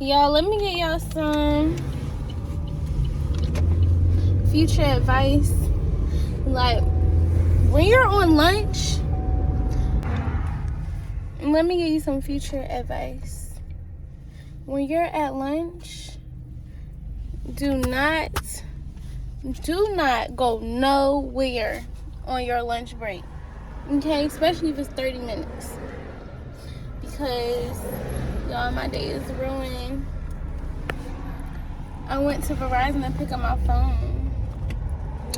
Y'all, let me get y'all some future advice. Like, when you're on lunch, let me give you some future advice. When you're at lunch, do not go nowhere on your lunch break. Okay? Especially if it's 30 minutes. Because, y'all, my day is ruined. I went to Verizon to pick up my phone.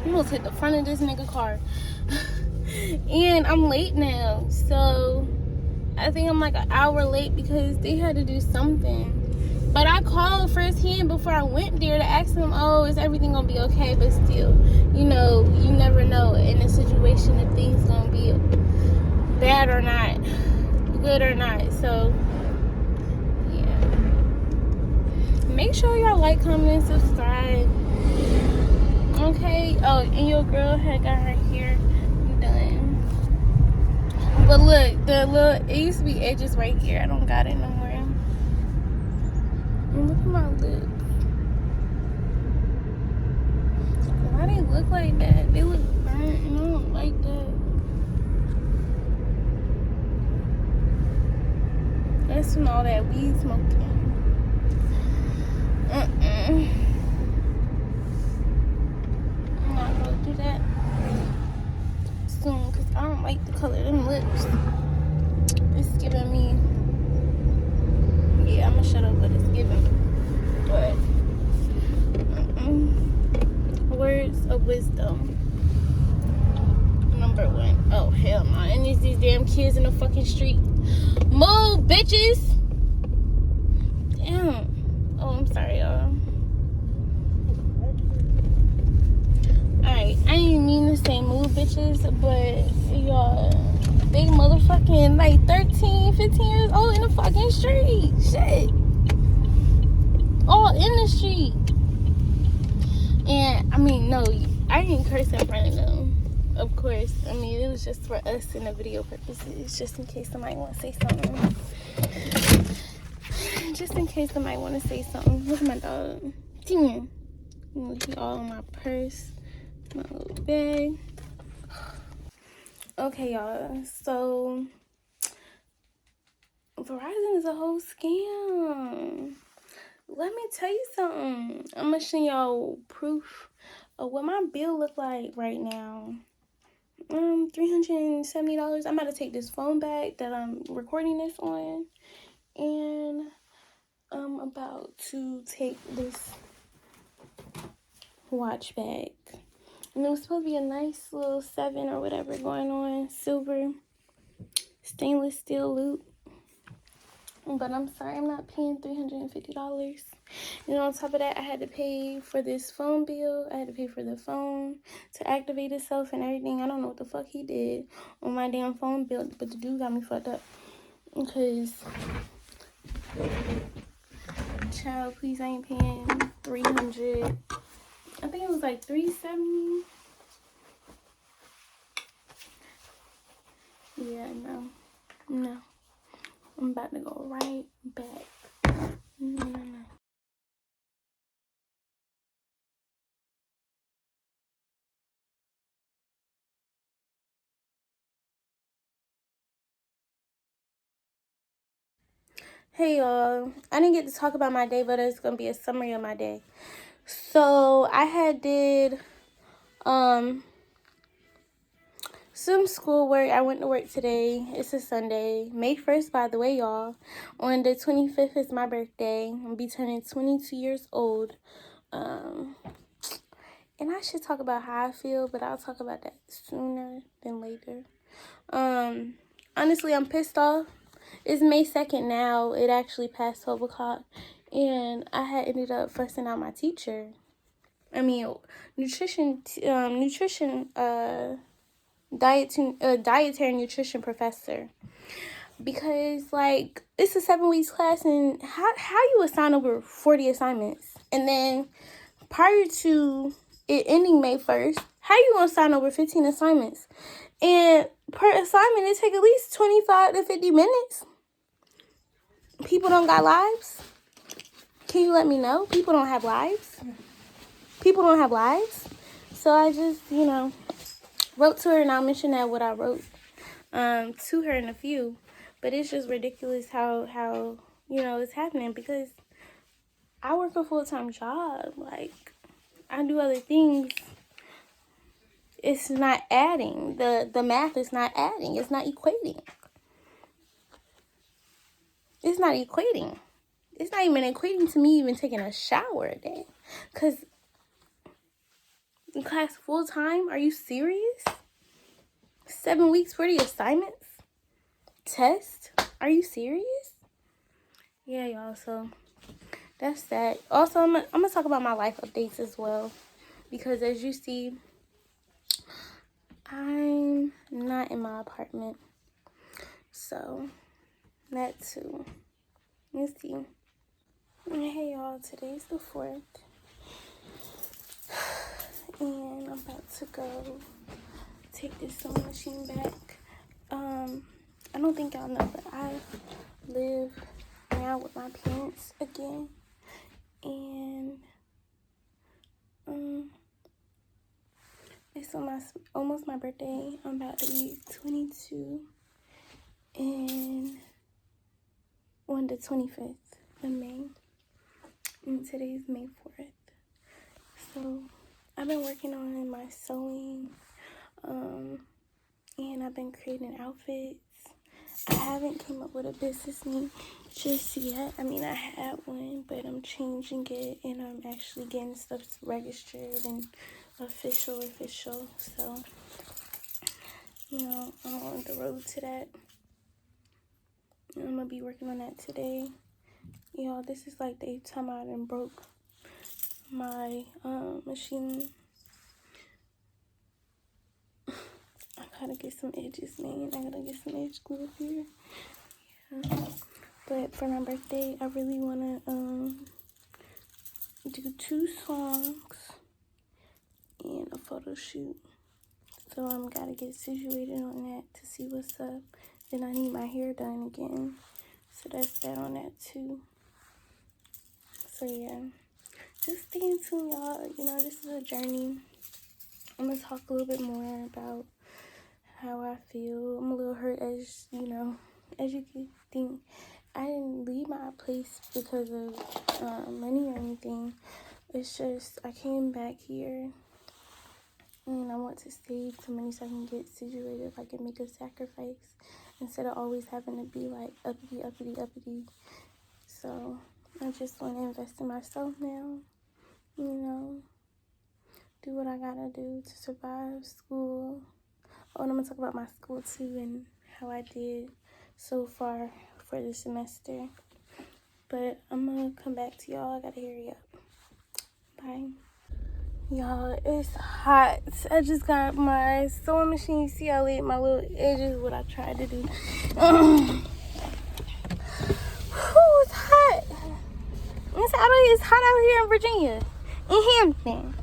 I almost hit the front of this nigga car. And I'm late now. So, I think I'm like an hour late because they had to do something. But I called firsthand before I went there to ask them, oh, is everything going to be okay? But still, you know, you never know in a situation if things going to be bad or not, good or not. So, yeah. Make sure y'all like, comment, and subscribe. Okay? Oh, and your girl had got her hair done. But look, it used to be edges right here. I don't got it no more. And look at my lips. Why they look like that? They look burnt and I don't like that. That's from all that weed smoking. I'm not gonna do that soon because I don't like the color of them lips. It's giving me, yeah, I'm gonna shut up, but it's giving. But words of wisdom. Number 1. Oh, hell no. And it's these damn kids in the fucking street. Move, bitches! Damn. Oh, I'm sorry, y'all. Alright, I didn't mean to say move, bitches, but y'all, they motherfucking like 13, 15 years old in the fucking street. Shit. All in the street. And, I mean, no, I didn't curse in front of them. Of course. I mean, it was just for us in the video purposes. Just in case somebody want to say something. Just in case somebody want to say something. Look at my dog. Damn. He all in my purse. My little bag. Okay, y'all. So, Verizon is a whole scam. Let me tell you something. I'm going to show y'all proof of what my bill look like right now. $370. I'm about to take this phone back that I'm recording this on. And I'm about to take this watch back. And it was supposed to be a nice little 7 or whatever going on. Silver. Stainless steel loop. But I'm sorry, I'm not paying $350. And on top of that, I had to pay for this phone bill. I had to pay for the phone to activate itself and everything. I don't know what the fuck he did on my damn phone bill. But the dude got me fucked up. Because, child, please, I ain't paying $300. I think it was like $370. Yeah, no. I'm about to go right back. No. Hey, y'all. I didn't get to talk about my day, but it's going to be a summary of my day. So, I did some schoolwork. I went to work today. It's a Sunday. May 1st, by the way, y'all. On the 25th is my birthday. I'll be turning 22 years old. And I should talk about how I feel, but I'll talk about that sooner than later. Honestly, I'm pissed off. It's May 2nd now. It actually passed 12 o'clock. And I had ended up fussing out my teacher. I mean, dietary nutrition professor. Because, like, it's a 7 weeks class, and how you assign over 40 assignments? And then prior to it ending May 1st, how you gonna assign over 15 assignments? And per assignment, it take at least 25 to 50 minutes. People don't got lives. Can you let me know? People don't have lives. People don't have lives. So I just, you know, wrote to her, and I'll mention that what I wrote to her in a few. But it's just ridiculous how you know, it's happening, because I work a full-time job. Like, I do other things. It's not adding. The math is not adding. It's not equating. It's not equating. It's not even equating to me even taking a shower a day. Because in class full-time, are you serious? 7 weeks for the assignments? Test? Are you serious? Yeah, y'all, so that's that. Also, I'm gonna talk about my life updates as well, because as you see, I'm not in my apartment, so that too. Let's see. Hey y'all, today's the 4th, and I'm about to go take this sewing machine back. I don't think y'all know, but I live now with my parents again, and it's almost my birthday. I'm about to be 22, and on the 25th of May, and today's May 4th. So I've been working on my sewing, and I've been creating outfits. I haven't came up with a business name just yet. I mean, I had one, but I'm changing it, and I'm actually getting stuff registered and official. So, you know, I'm on the road to that. And I'm gonna be working on that today. Y'all, this is like the 8th time I done broke my machine. I gotta get some edges, man. I gotta get some edge glue up here. Yeah. But for my birthday, I really wanna do 2 songs and a photo shoot. So I'm gotta get situated on that to see what's up. Then I need my hair done again. So that's that on that too. So yeah. Just stay in tune, y'all. You know, this is a journey. I'm gonna talk a little bit more about how I feel. I'm a little hurt, as you know, as you can think. I didn't leave my place because of money or anything. It's just I came back here and I want to save some money so I can get situated, if I can make a sacrifice instead of always having to be like uppity. So I just want to invest in myself now, you know, do what I gotta do to survive school. Oh, and I'm gonna talk about my school too and how I did so far for the semester. But I'm gonna come back to y'all. I gotta hurry up. Bye. Y'all, it's hot. I just got my sewing machine. You see how late my little edges, what I tried to do. Whew, it's hot. It's hot out here in Virginia, in Hampton.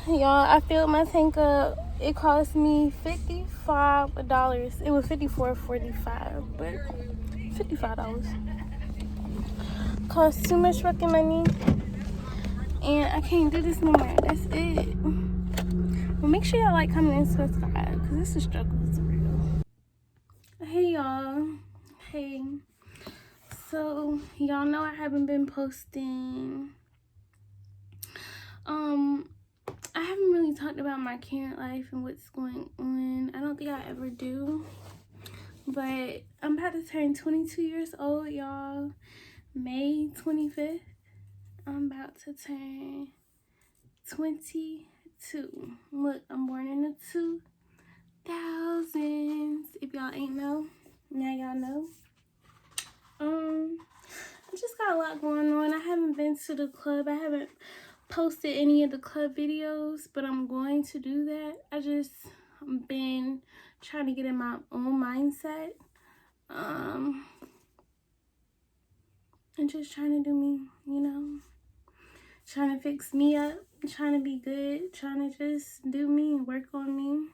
Y'all, I filled my tank up. It cost me $55. It was $54.45, but $55. Cost too much fucking money, and I can't do this no more. That's it. Well, make sure y'all like, comment, and subscribe, because this is struggle. It's real. Hey y'all. Hey. So y'all know I haven't been posting. I haven't really talked about my current life and what's going on. I don't think I ever do. But I'm about to turn 22 years old, y'all. May 25th. I'm about to turn 22. Look, I'm born in the 2000s. If y'all ain't know, now y'all know. I just got a lot going on. I haven't been to the club. I haven't posted any of the club videos, but I'm going to do that. I just been trying to get in my own mindset. And just trying to do me, you know. Trying to fix me up, trying to be good, trying to just do me and work on me.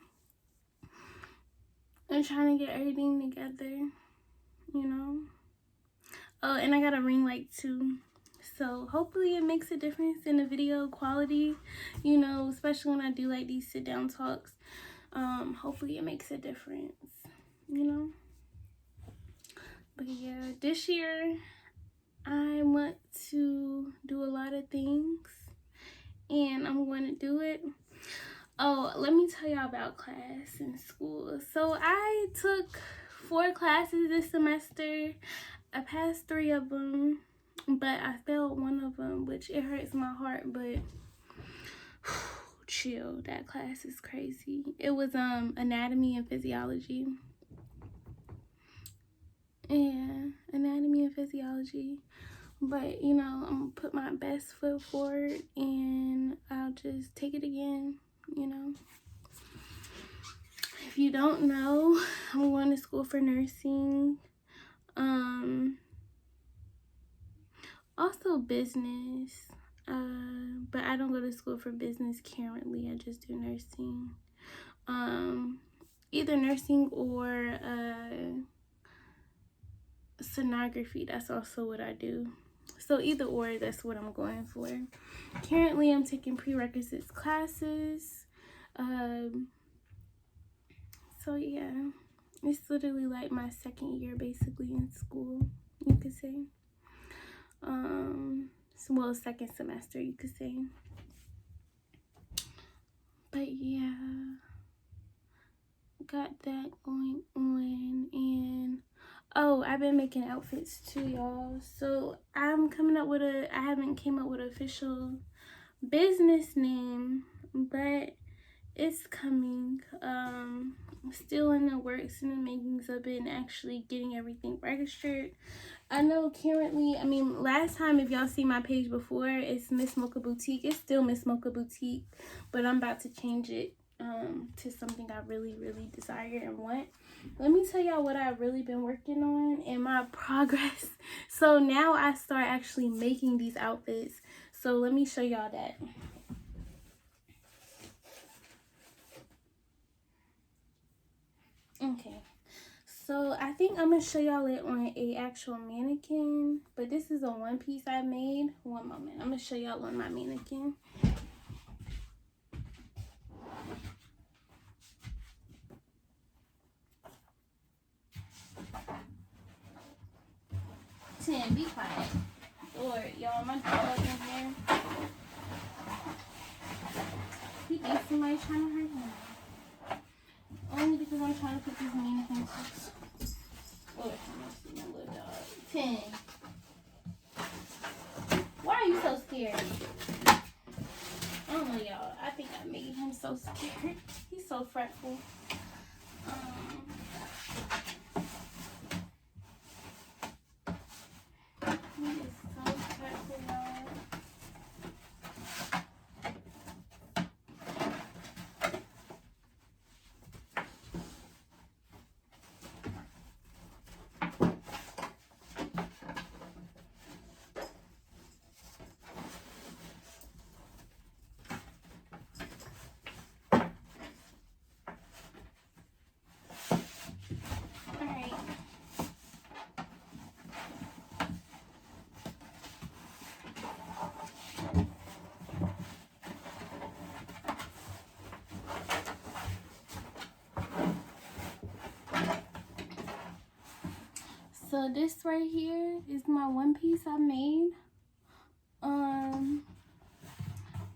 And trying to get everything together, you know. Oh, and I got a ring light too. So hopefully it makes a difference in the video quality, you know, especially when I do like these sit down talks. Hopefully it makes a difference, you know. But yeah, this year I want to do a lot of things and I'm going to do it. Oh, let me tell y'all about class in school. So I took 4 classes this semester. I passed 3 of them, but I failed 1 of them, which it hurts my heart, but chill, that class is crazy. It was anatomy and physiology. Yeah, anatomy and physiology. But you know, I'm gonna put my best foot forward and I'll just take it again, you know. If you don't know, I'm going to school for nursing. Also business. But I don't go to school for business currently. I just do nursing. Either nursing or sonography. That's also what I do. So either or, that's what I'm going for. Currently, I'm taking prerequisites classes. So yeah, it's literally like my 2nd year basically in school, you could say. Well, 2nd semester, you could say. But yeah, got that going on. And oh, I've been making outfits too, y'all. So I'm coming up with I haven't came up with an official business name, but it's coming. Still in the works and the makings of it and actually getting everything registered. I know currently, I mean, last time, if y'all see my page before, it's Miss Mocha Boutique. It's still Miss Mocha Boutique, but I'm about to change it to something I really, really desire and want. Let me tell y'all what I've really been working on and my progress. So now I start actually making these outfits. So let me show y'all that. Okay, so I think I'm gonna show y'all it on a actual mannequin, but this is a 1 piece I made. One moment, I'm gonna show y'all on my mannequin. Tim, be quiet. Lord, y'all, my dog in here. He thinks somebody's trying to hurt him. Only because I'm trying to put these mannequins. Lord, I see my little dog. Tim, why are you so scared? I don't know, y'all. I think I made him so scared. He's so fretful. He is so fretful, y'all. So this right here is my 1 piece I made.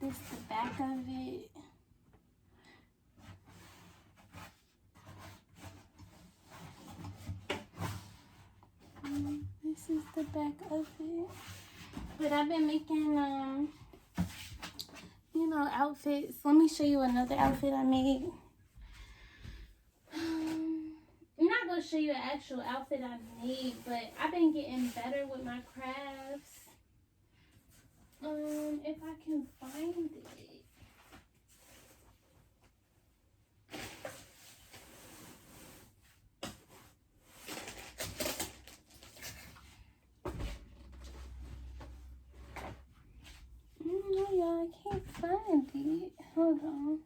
This is the back of it. This is the back of it. But I've been making you know, outfits. Let me show you another outfit I made. I'm not gonna show you an actual outfit I made, but I've been getting better with my crafts. If I can find it. No, y'all, I can't find it. Hold on.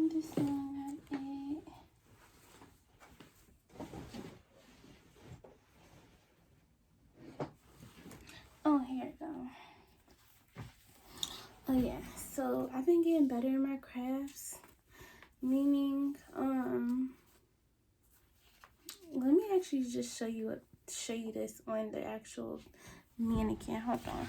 This is not it. So I've been getting better in my crafts, meaning let me actually just show you this on the actual mannequin. Hold on.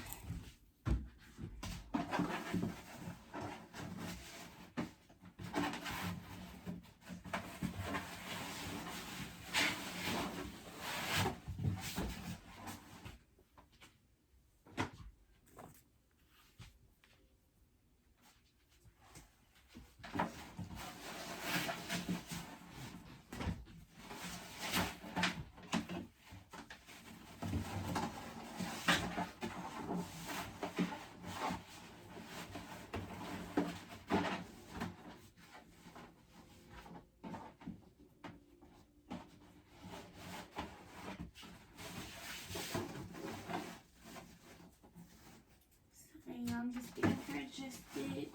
I'm just getting her adjusted.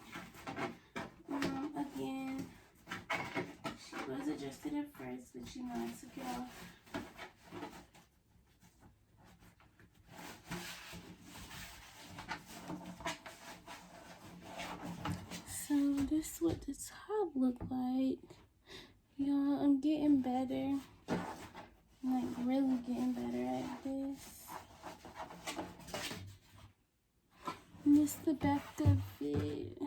Again, she was adjusted at first, but you know, I took it off. So this is what the top looked like. Y'all, I'm getting better. I'm like really getting better at this. And this is the back of it.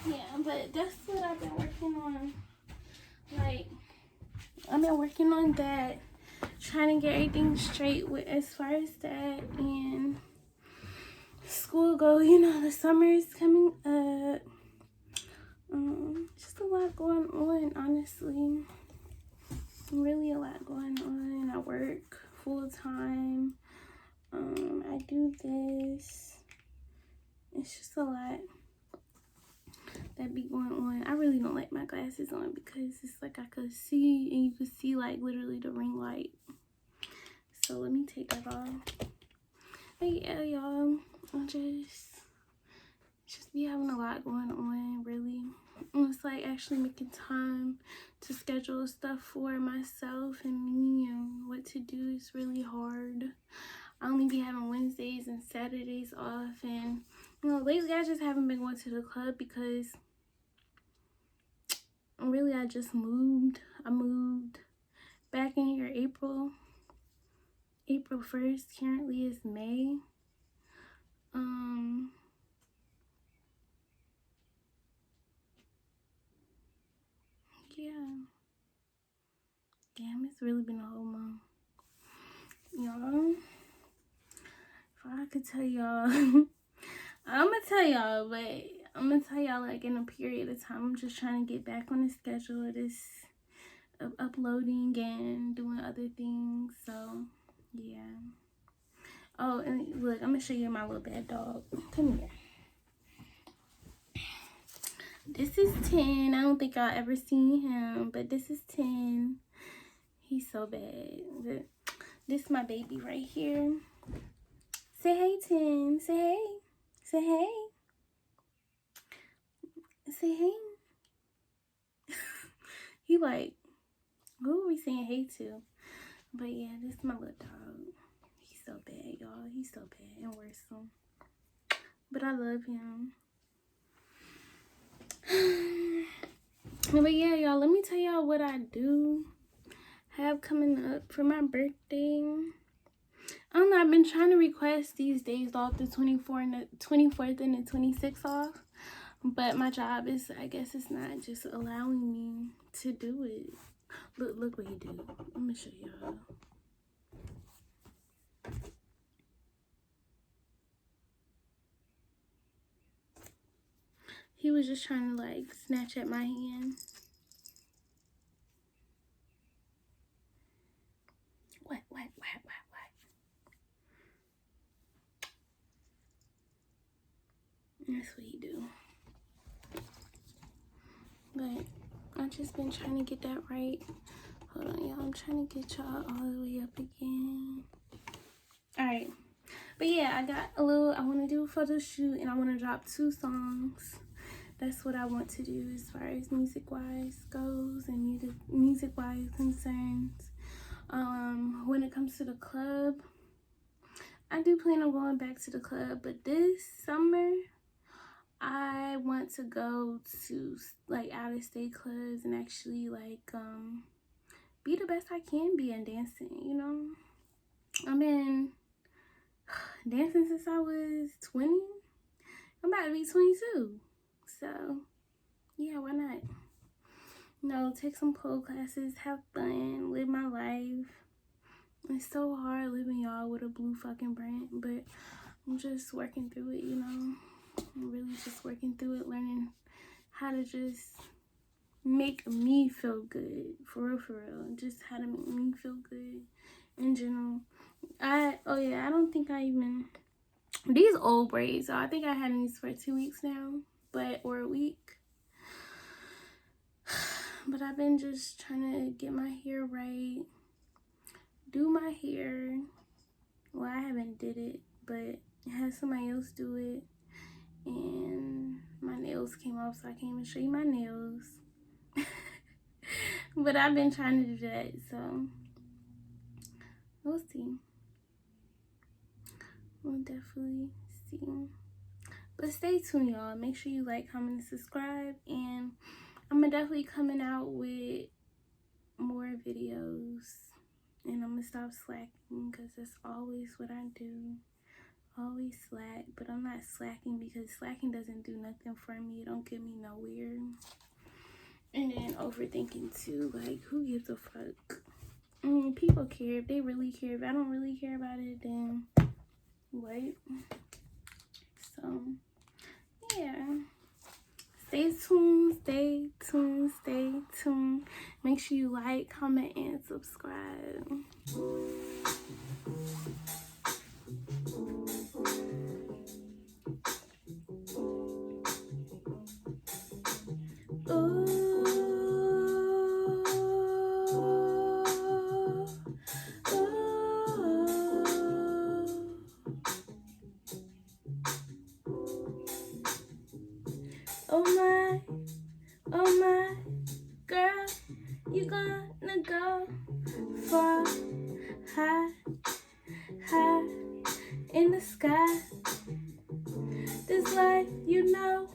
Yeah, but that's what I've been working on. Like, I've been working on that, trying to get everything straight with as far as that and school go. You know, the summer is coming up. Just a lot going on, honestly. Really a lot going on. I work full time. I do this. It's just a lot that be going on. I really don't like my glasses on because it's like I could see, and you could see like literally the ring light. So let me take that off. But yeah, y'all, I just be having a lot going on, really. And it's like actually making time to schedule stuff for myself and me, and what to do is really hard. I only be having Wednesdays and Saturdays off, and you know, lately I just haven't been going to the club because really I just moved. I moved back in here April 1st. Currently is May. Yeah. Damn, it's really been a whole month. Y'all, if I could tell y'all, I'm gonna tell y'all, but I'm gonna tell y'all like in a period of time. I'm just trying to get back on the schedule of this, of uploading and doing other things. So, yeah. Oh, and look, I'm gonna show you my little bad dog. Come here. This is 10. I don't think I'll ever seen him, but this is 10. He's so bad. But this is my baby right here. Say hey, 10. Say hey. Say hey. Say hey. He like, who are we saying hey to? But yeah, this is my little dog. He's so bad, y'all. He's so bad and worrisome. But I love him. But yeah, y'all, let me tell y'all what I do have coming up for my birthday. I don't know, I've been trying to request these days off, the 24th and the 26th off. But my job is, I guess it's not just allowing me to do it. Look what he did. I'm gonna show y'all. He was just trying to like snatch at my hand. What? That's what he do. But I've just been trying to get that right. Hold on, y'all. I'm trying to get y'all all the way up again. Alright. But yeah, I want to do a photo shoot and I want to drop 2 songs. That's what I want to do as far as music-wise goes and music-wise concerns. When it comes to the club, I do plan on going back to the club, but this summer, I want to go to like out of state clubs and actually like be the best I can be in dancing, you know. I've been dancing since I was 20. I'm about to be 22. So yeah, why not? You know, take some pole classes, have fun, live my life. It's so hard living, y'all, with a blue fucking brain, but I'm just working through it, you know. I'm really just working through it, learning how to just make me feel good, for real, just how to make me feel good in general. I don't think I even, these old braids, so I think I had these for 2 weeks now, or a week. But I've been just trying to get my hair right, do my hair. Well, I haven't did it, but had somebody else do it, and my nails came off, so I can't even show you my nails. But I've been trying to do that, so we'll see. We'll definitely see. But stay tuned, y'all. Make sure you like, comment, and subscribe, and I'm definitely coming out with more videos, and I'm gonna stop slacking because that's always what I do. Always slack, but I'm not slacking because slacking doesn't do nothing for me. It don't get me nowhere. And then overthinking too, like, who gives a fuck? I mean, people care. If they really care. If I don't really care about it, then what? So yeah, stay tuned, stay tuned, stay tuned. Make sure you like, comment, and subscribe. Oh my, girl, you gonna go far, high, high in the sky. This life, you know,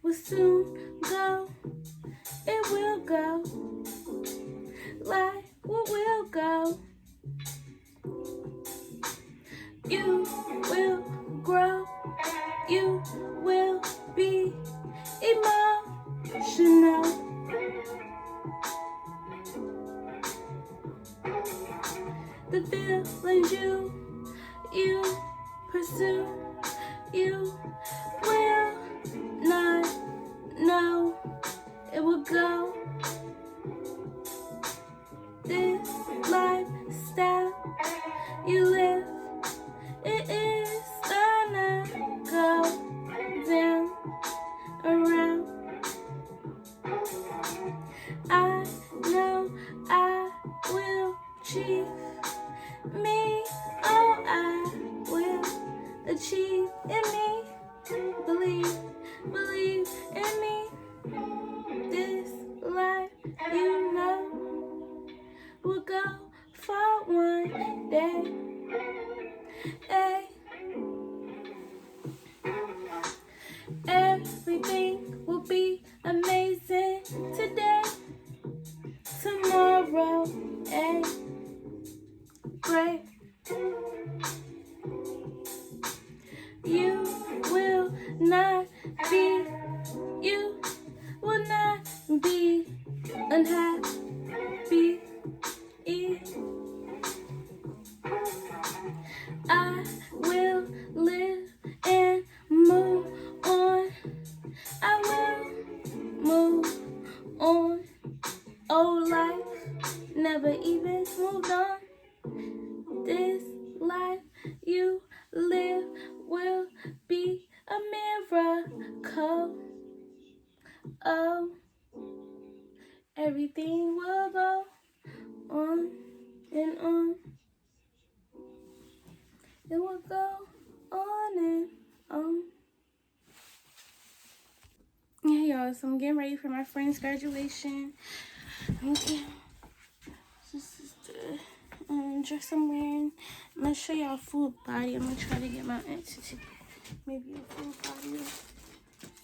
will soon go. It will go. Life will go. You will grow. You will be emotional. The feelings you pursue, you will not know. It will go. This lifestyle you live, it is gonna go down, around. I know I will achieve me. Oh, I will achieve in me. Believe in me. This life, you know, will go far one day. Hey. Everything will be amazing today, tomorrow, and great. You will not be unhappy. I will live and move on. I will move on. Old life never even moved on. This life you live will be a miracle. Oh, everything will go on and on. It will go on and on. Yeah, y'all, so I'm getting ready for my friend's graduation. Okay. This is the dress I'm wearing. I'm gonna show y'all full body. I'm gonna try to get my aunt to maybe a full body.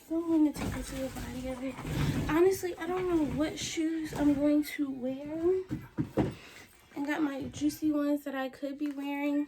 So I'm going to take it to the body of it. Honestly, I don't know what shoes I'm going to wear. I got my juicy ones that I could be wearing.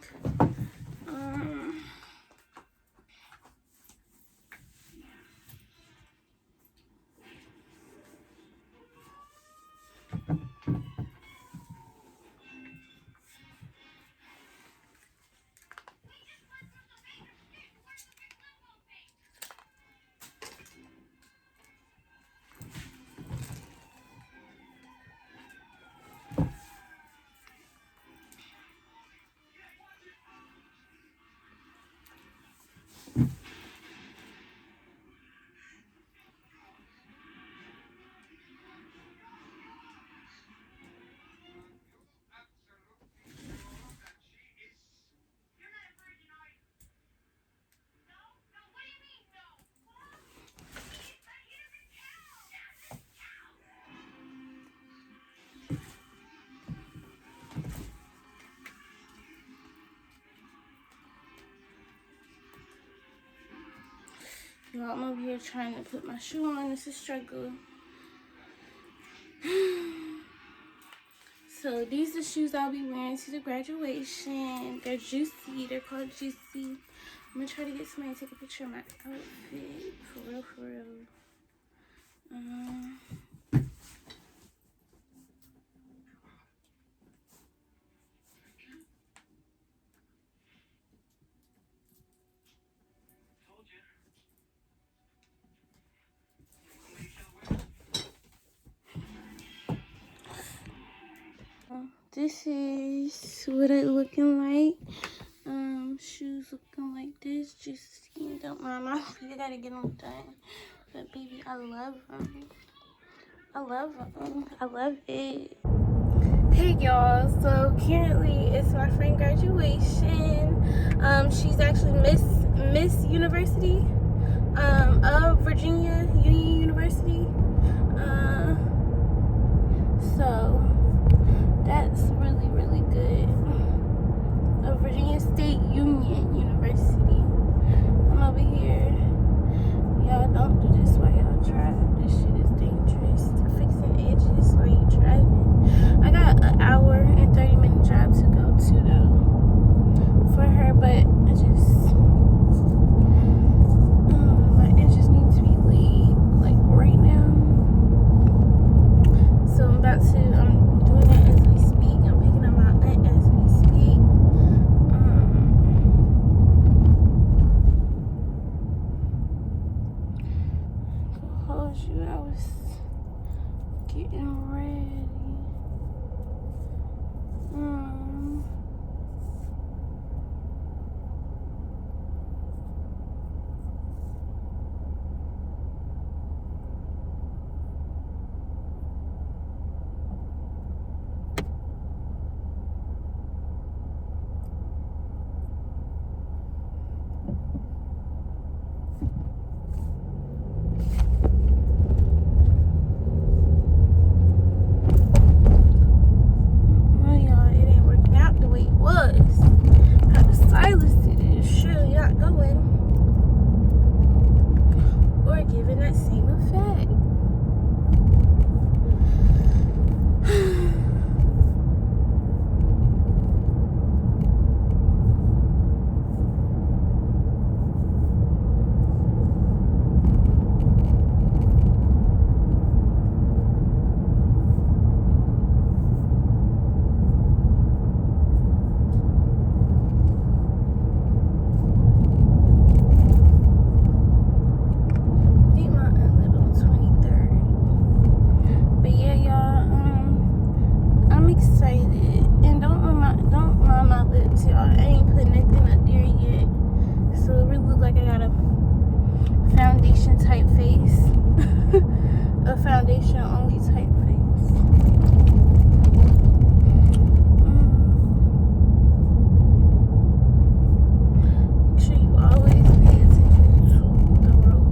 Y'all, I'm over here trying to put my shoe on. It's a struggle. So these are the shoes I'll be wearing to the graduation. They're juicy. They're called Juicy. I'm gonna try to get somebody to take a picture of my outfit. For real, for real. This is what it looking like. Shoes looking like this. Just don't mind my feet. I gotta get them done. But baby, I love them. I love them. I love it. Hey y'all. So currently it's my friend graduation. She's actually Miss University of Virginia Union University. So that's really, really good. Of Virginia State Union University. I'm over here. Y'all don't do this while y'all drive. This shit is dangerous. Fixing edges while you driving. I got an hour and 30-minute drive to go to though for her, but I just my edges need to be laid like right now. So I'm doing it as we speak. I'm picking up my aunt as we speak. Hold you, I was getting ready. Foundation only type face. Make sure you always pay attention to the road.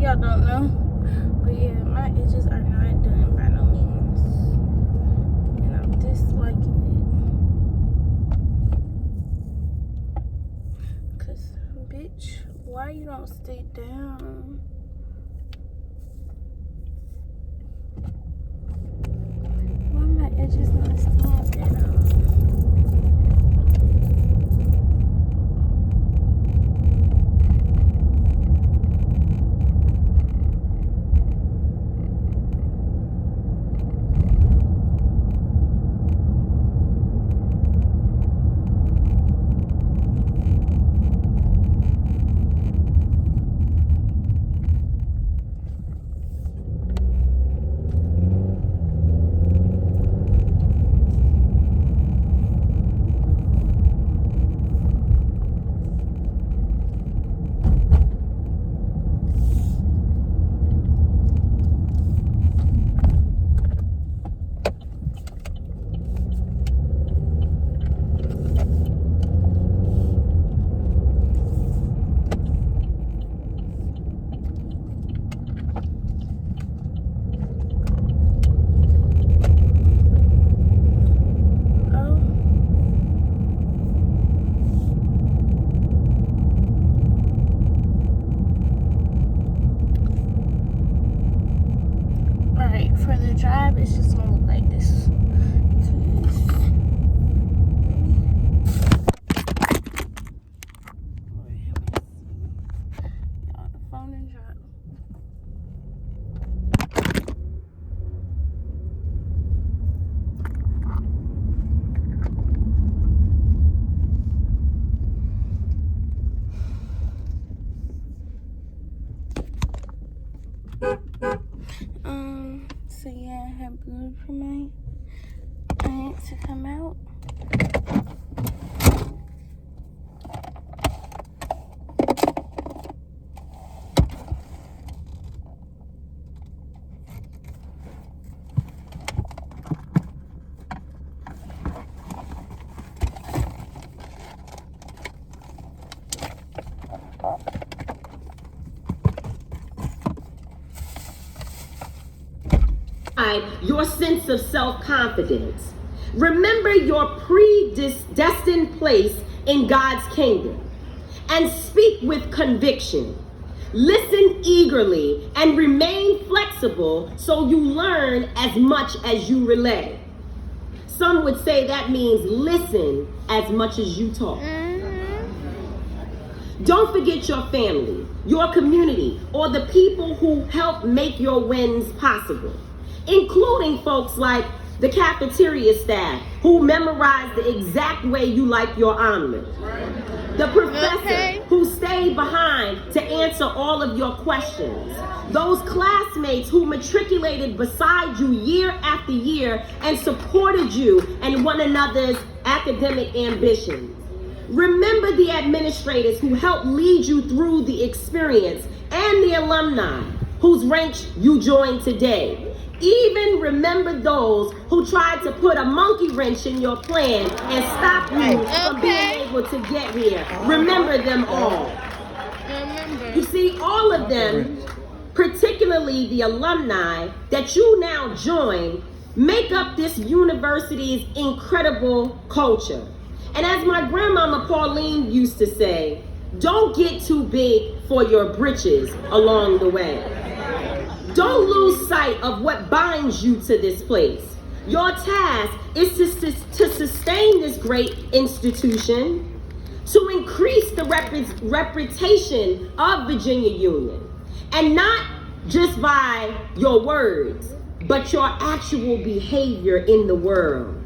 y'all don't know. But yeah, my edges are not done by no means. And I'm disliking it. Cause, bitch, why you don't stay down? Why my edges not staying down? For the drive, it's just gonna look like this. Y'all, the phone and drop. So yeah, I have blue for my aunt to come out. Your sense of self-confidence. Remember your predestined place in God's kingdom and speak with conviction. Listen eagerly and remain flexible so you learn as much as you relay. Some would say that means listen as much as you talk. Don't forget your family, your community, or the people who help make your wins possible, including folks like the cafeteria staff who memorize the exact way you like your omelet. The professor who stayed behind to answer all of your questions. Those classmates who matriculated beside you year after year and supported you and one another's academic ambitions. Remember the administrators who helped lead you through the experience and the alumni whose ranks you join today. Even remember those who tried to put a monkey wrench in your plan and stop you from being able to get here. Remember them all. You see, all of them, particularly the alumni that you now join, make up this university's incredible culture. And as my grandmama Pauline used to say, don't get too big for your britches along the way. Don't lose sight of what binds you to this place. Your task is to sustain this great institution, to increase the reputation of Virginia Union, and not just by your words, but your actual behavior in the world.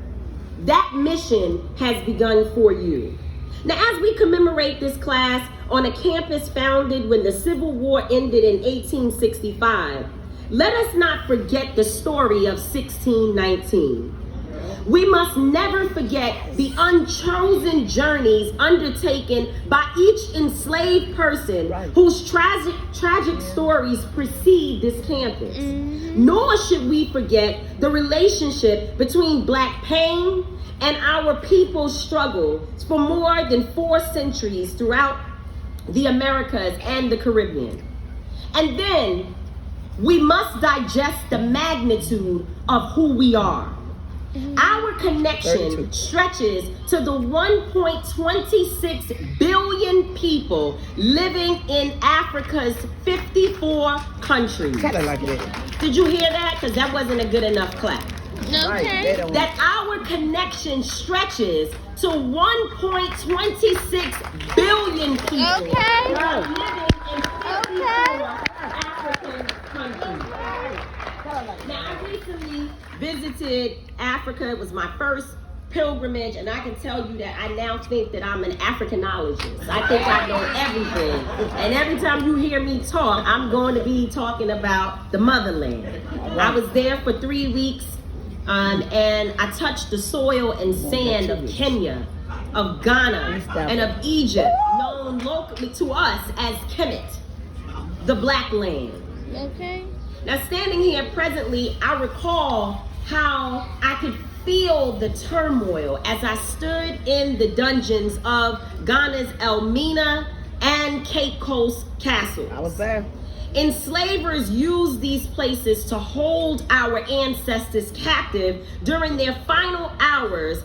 That mission has begun for you. Now, as we commemorate this class on a campus founded when the Civil War ended in 1865, let us not forget the story of 1619. We must never forget the unchosen journeys undertaken by each enslaved person whose tragic stories precede this campus. Nor should we forget the relationship between Black pain and our people's struggle for more than 4 centuries throughout the Americas and the Caribbean. And then we must digest the magnitude of who we are. Our connection stretches to the 1.26 billion people living in Africa's 54 countries. Kinda like it. Did you hear that? Because that wasn't a good enough clap. Okay. That our connection stretches to 1.26 billion people Okay. living in 54 African countries. Now, I recently visited Africa. It was my first pilgrimage, and I can tell you that I now think that I'm an Africanologist. I think I know everything. And every time you hear me talk, I'm going to be talking about the motherland. I was there for 3 weeks, and I touched the soil and sand of Kenya, of Ghana, and of Egypt, known locally to us as Kemet, the Black Land. Okay. Now, standing here presently, I recall how I could feel the turmoil as I stood in the dungeons of Ghana's Elmina and Cape Coast castles. I was there. Enslavers used these places to hold our ancestors captive during their final hours,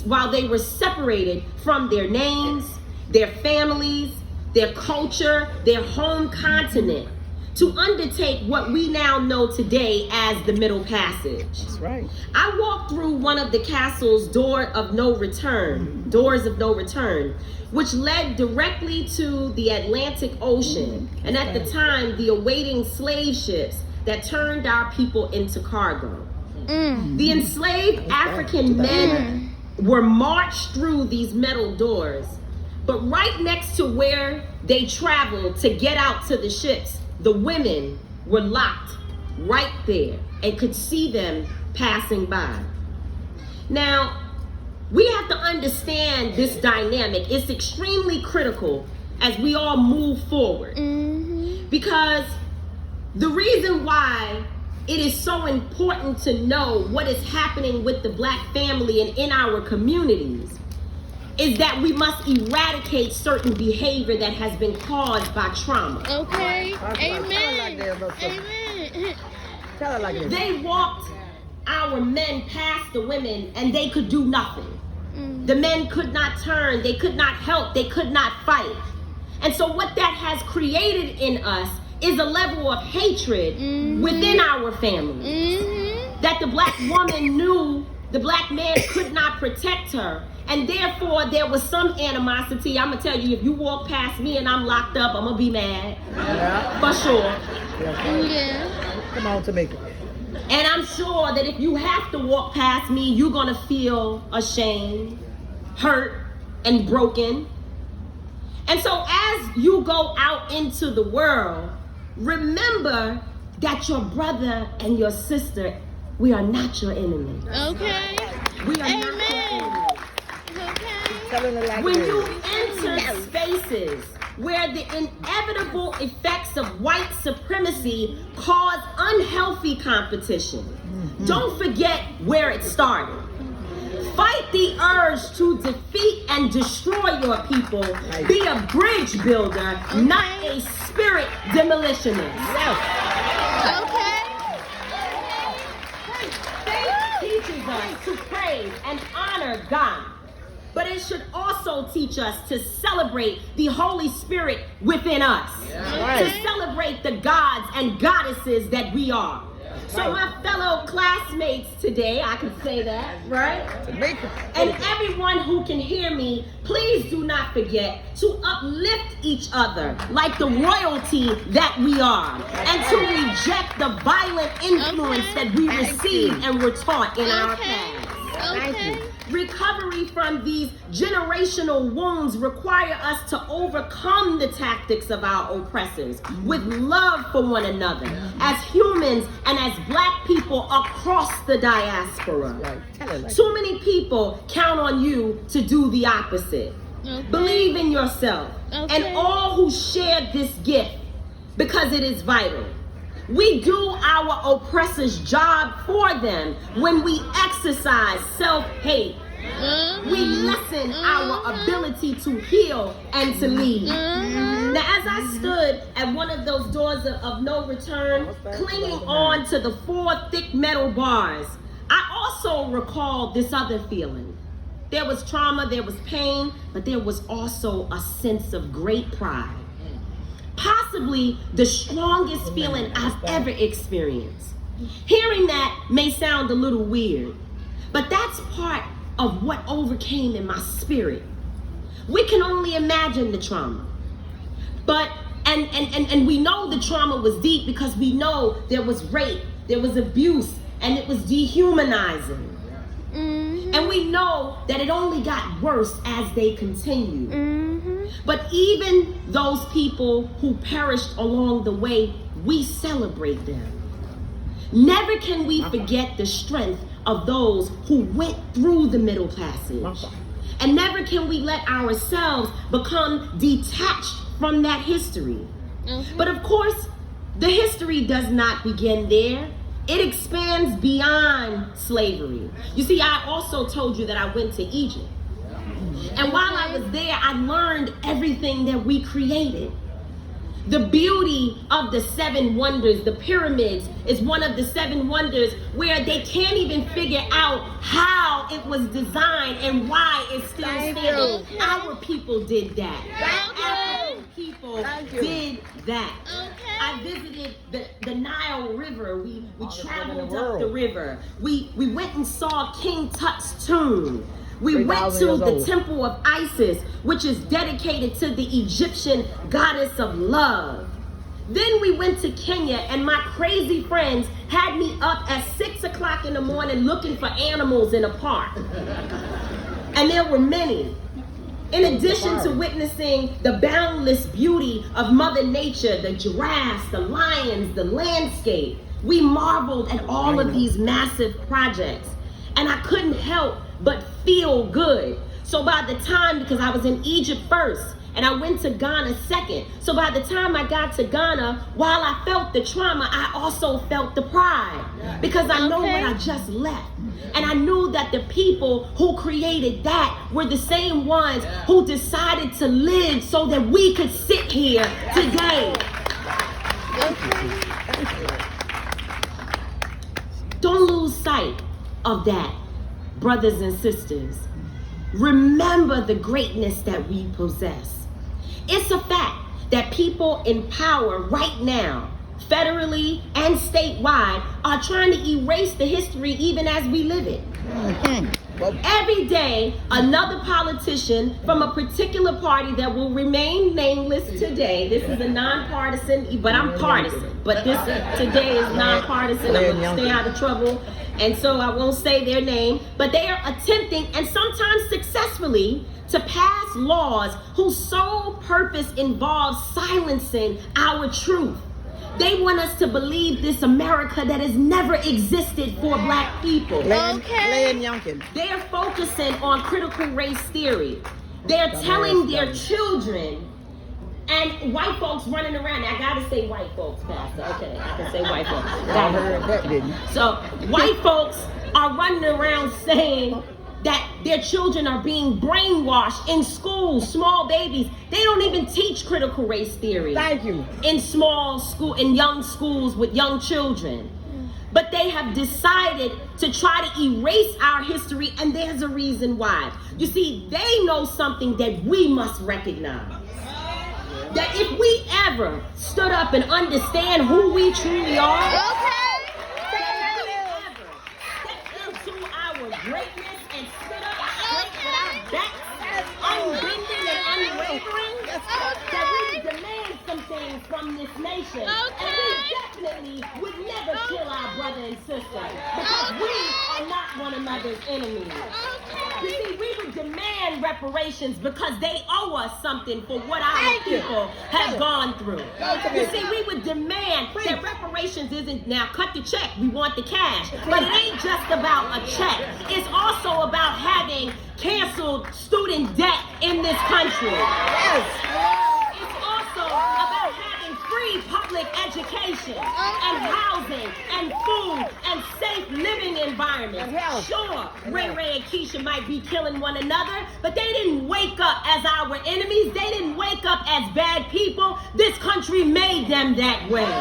while they were separated from their names, their families, their culture, their home continent, to undertake what we now know today as the Middle Passage. That's right. I walked through one of the castle's doors of no return, which led directly to the Atlantic Ocean, and at the time, the awaiting slave ships that turned our people into cargo. The enslaved African men were marched through these metal doors, but right next to where they traveled to get out to the ships, the women were locked right there and could see them passing by. Now, we have to understand this dynamic. It's extremely critical as we all move forward. Because the reason why it is so important to know what is happening with the Black family and in our communities is that we must eradicate certain behavior that has been caused by trauma. Okay. Amen. Amen. Tell her like it is. They walked our men past the women and they could do nothing. The men could not turn, they could not help, they could not fight. And so what that has created in us is a level of hatred within our family. That the Black woman knew the Black man could not protect her, and therefore there was some animosity. I'm gonna tell you, if you walk past me and I'm locked up, I'm gonna be mad. Yeah. For sure. Yeah. Come on, Tamika. And I'm sure that if you have to walk past me, you're gonna feel ashamed, hurt, and broken. And so as you go out into the world, remember that your brother and your sister, we are not your enemy. Okay. We are not your Amen. enemy. Okay. Tell her like When it you is. enter spaces where the inevitable effects of white supremacy cause unhealthy competition, don't forget where it started. Fight the urge to defeat and destroy your people. Be a bridge builder, not a spirit demolitionist. Okay. Faith teaches us to praise and honor God, but it should also teach us to celebrate the Holy Spirit within us, to celebrate the gods and goddesses that we are. So my fellow classmates today, I can say that, right? And everyone who can hear me, please do not forget to uplift each other like the royalty that we are, and to reject the violent influence that we received and were taught in our past. Okay. Recovery from these generational wounds require us to overcome the tactics of our oppressors with love for one another as humans and as Black people across the diaspora. Too many people count on you to do the opposite. Believe in yourself and all who share this gift, because it is vital. We do our oppressors' job for them when we exercise self-hate. We lessen our ability to heal and to lead. Now, as I stood at one of those doors of no return, clinging on to the 4 thick metal bars, I also recalled this other feeling. There was trauma, there was pain, but there was also a sense of great pride. Possibly the strongest feeling I've ever experienced. Hearing that may sound a little weird, but that's part of what overcame in my spirit. We can only imagine the trauma. But, and we know the trauma was deep because we know there was rape, there was abuse, and it was dehumanizing. Mm-hmm. And we know that it only got worse as they continued. Mm-hmm. But even those people who perished along the way, we celebrate them. Never can we forget the strength of those who went through the Middle Passage. And never can we let ourselves become detached from that history. Mm-hmm. But of course, the history does not begin there. It expands beyond slavery. You see, I also told you that I went to Egypt. And while I was there, I learned everything that we created. The beauty of the 7 wonders, the pyramids, is one of the 7 wonders where they can't even figure out how it was designed and why it's still standing. Our people did that. African people did that. I visited the Nile River. We traveled up the river. We went and saw King Tut's tomb. We went to the temple of Isis, which is dedicated to the Egyptian goddess of love. Then we went to Kenya, and my crazy friends had me up at 6 o'clock in the morning looking for animals in a park. And there were many. In addition to witnessing the boundless beauty of Mother Nature, the giraffes, the lions, the landscape, we marveled at all of these massive projects. And I couldn't help but feel good. So by the time, because I was in Egypt first, and I went to Ghana second. So by the time I got to Ghana, while I felt the trauma, I also felt the pride. Because I know what I just left. And I knew that the people who created that were the same ones who decided to live so that we could sit here today. Don't lose sight of that, brothers and sisters. Remember the greatness that we possess. It's a fact that people in power right now, federally and statewide, are trying to erase the history even as we live it. Every day, another politician from a particular party that will remain nameless today, this is a nonpartisan, but I'm partisan, but this today is nonpartisan, I'm going to stay out of trouble, and so I won't say their name, but they are attempting, and sometimes successfully, to pass laws whose sole purpose involves silencing our truth. They want us to believe this America that has never existed for black people. They are focusing on critical race theory. They're telling their children, and white folks running around. Now, I gotta say white folks, Pastor. Okay, I can say white folks. So white folks are running around saying that their children are being brainwashed in schools, small babies. They don't even teach critical race theory. Thank you. In small school, in young schools with young children. But they have decided to try to erase our history, and there's a reason why. You see, they know something that we must recognize. That if we ever stood up and understand who we truly are, that if we ever stepped into our greatness and stood up straight with our backs unbending and unwavering, that we would demand some things from this nation. And we definitely would never kill our brother and sister because we are not one another's enemies. You see, we would demand reparations because they owe us something for what our people have gone through. You see, we would demand that reparations isn't now cut the check, we want the cash. But it ain't just about a check. It's also about having canceled student debt in this country. It's also about having free public education. education and housing and food and safe living environments. And health. Sure, Ray Ray and Keisha might be killing one another, but they didn't wake up as our enemies. They didn't wake up as bad people. This country made them that way. Okay.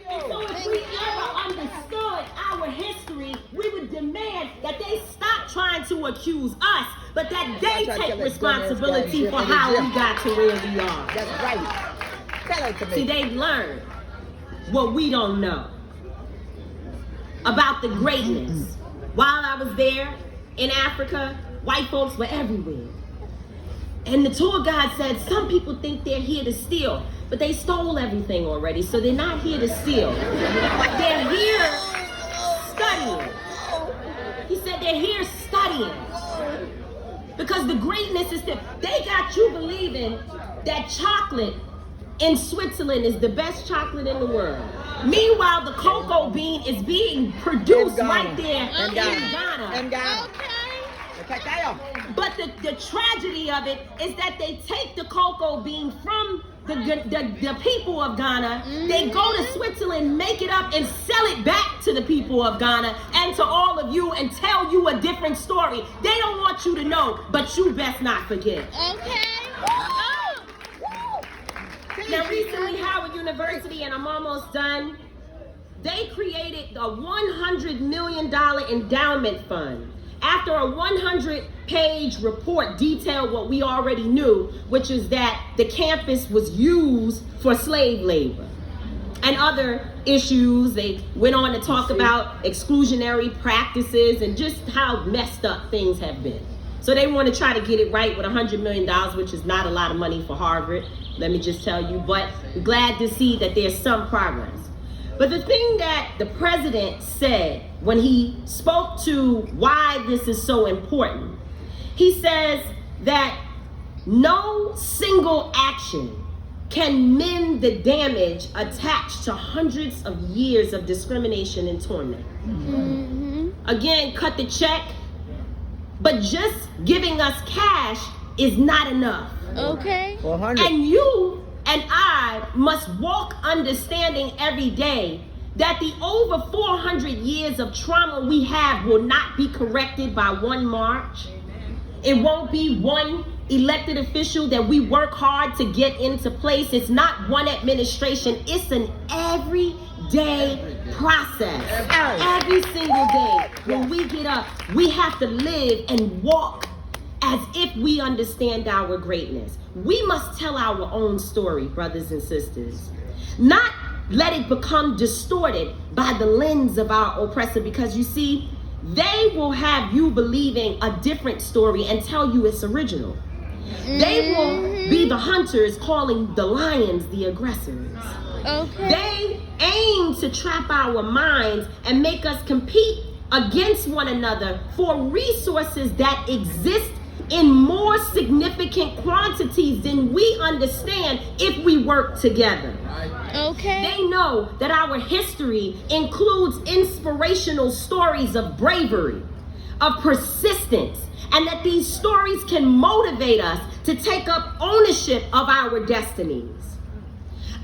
And so if we ever understood our history, we would demand that they stop trying to accuse us, but that they take responsibility for how we got to where we are. That's right. Tell it to me. See, they've learned what we don't know about the greatness. While I was there in Africa, white folks were everywhere. And the tour guide said, some people think they're here to steal, but they stole everything already, so they're not here to steal. They're here studying. He said they're here studying. Because the greatness is that they got you believing that chocolate in Switzerland is the best chocolate in the world. Meanwhile, the cocoa bean is being produced right there in Ghana. And Ghana. Okay. But the tragedy of it is that they take the cocoa bean from the people of Ghana, they go to Switzerland, make it up, and sell it back to the people of Ghana and to all of you and tell you a different story. They don't want you to know, but you best not forget. Okay. Now, recently, Howard University, and I'm almost done, they created a $100 million endowment fund. After a 100-page report detailed what we already knew, which is that the campus was used for slave labor and other issues. They went on to talk about exclusionary practices and just how messed up things have been. So they want to try to get it right with $100 million, which is not a lot of money for Harvard, let me just tell you, but I'm glad to see that there's some progress. But the thing that the president said when he spoke to why this is so important, he says that no single action can mend the damage attached to hundreds of years of discrimination and torment. Again, cut the check, but just giving us cash is not enough. Okay. 400. And you and I must walk understanding every day that the over 400 years of trauma we have will not be corrected by one march. It won't be one elected official that we work hard to get into place. It's not one administration. It's an everyday process. Every single day when we get up, we have to live and walk as if we understand our greatness. We must tell our own story, brothers and sisters. Not let it become distorted by the lens of our oppressor, because you see, they will have you believing a different story and tell you it's original. They will be the hunters calling the lions the aggressors. Okay. They aim to trap our minds and make us compete against one another for resources that exist in more significant quantities than we understand if we work together. Okay. They know that our history includes inspirational stories of bravery, of persistence, and that these stories can motivate us to take up ownership of our destinies.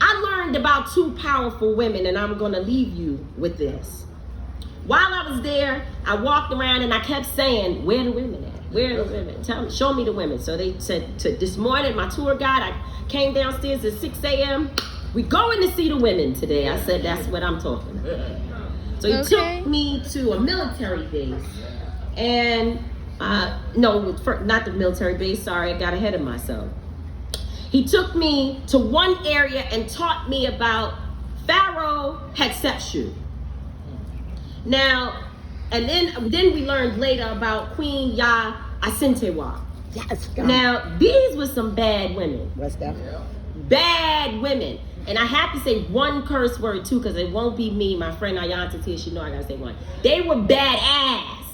I learned about two powerful women, and I'm going to leave you with this. While I was there, I walked around and I kept saying, where are the women at? Where are the women? Tell me, show me the women. So they said, this morning, my tour guide, I came downstairs at 6 a.m. We going to see the women today. I said, that's what I'm talking about. So he took me to a military base. And, not the military base, sorry, I got ahead of myself. He took me to one area and taught me about Pharaoh Hatshepsut. Now, and then we learned later about Queen Yah Asentewa. Yes, God. Now, these were some bad women. What's that? Bad women. And I have to say one curse word too, because it won't be me. My friend Ayanta Tia, she know I gotta say one. They were badass.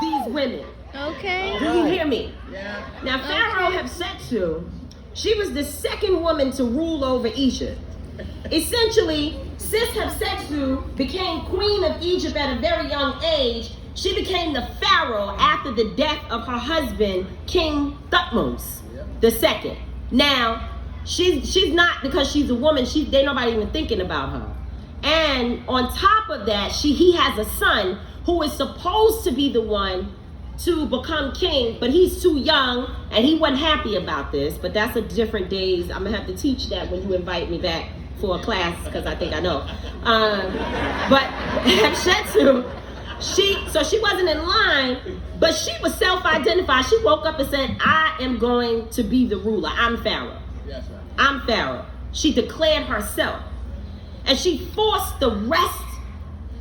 These women. Okay. Do you hear me? Yeah. Now, Pharaoh Hatshepsut, she was the second woman to rule over Egypt. Essentially, Sis Hatshepsut became queen of Egypt at a very young age. She became the pharaoh after the death of her husband, King Thutmose II. Now, She's not, because she's a woman, they nobody even thinking about her. And on top of that, he has a son who is supposed to be the one to become king, but he's too young and he wasn't happy about this. But that's a different days. I'm gonna have to teach that when you invite me back for a class, because I think I know. But Hatshepsut, she wasn't in line, but she was self-identified. She woke up and said, I am going to be the ruler. I'm Pharaoh. Yes, sir. I'm Pharaoh. She declared herself. And she forced the rest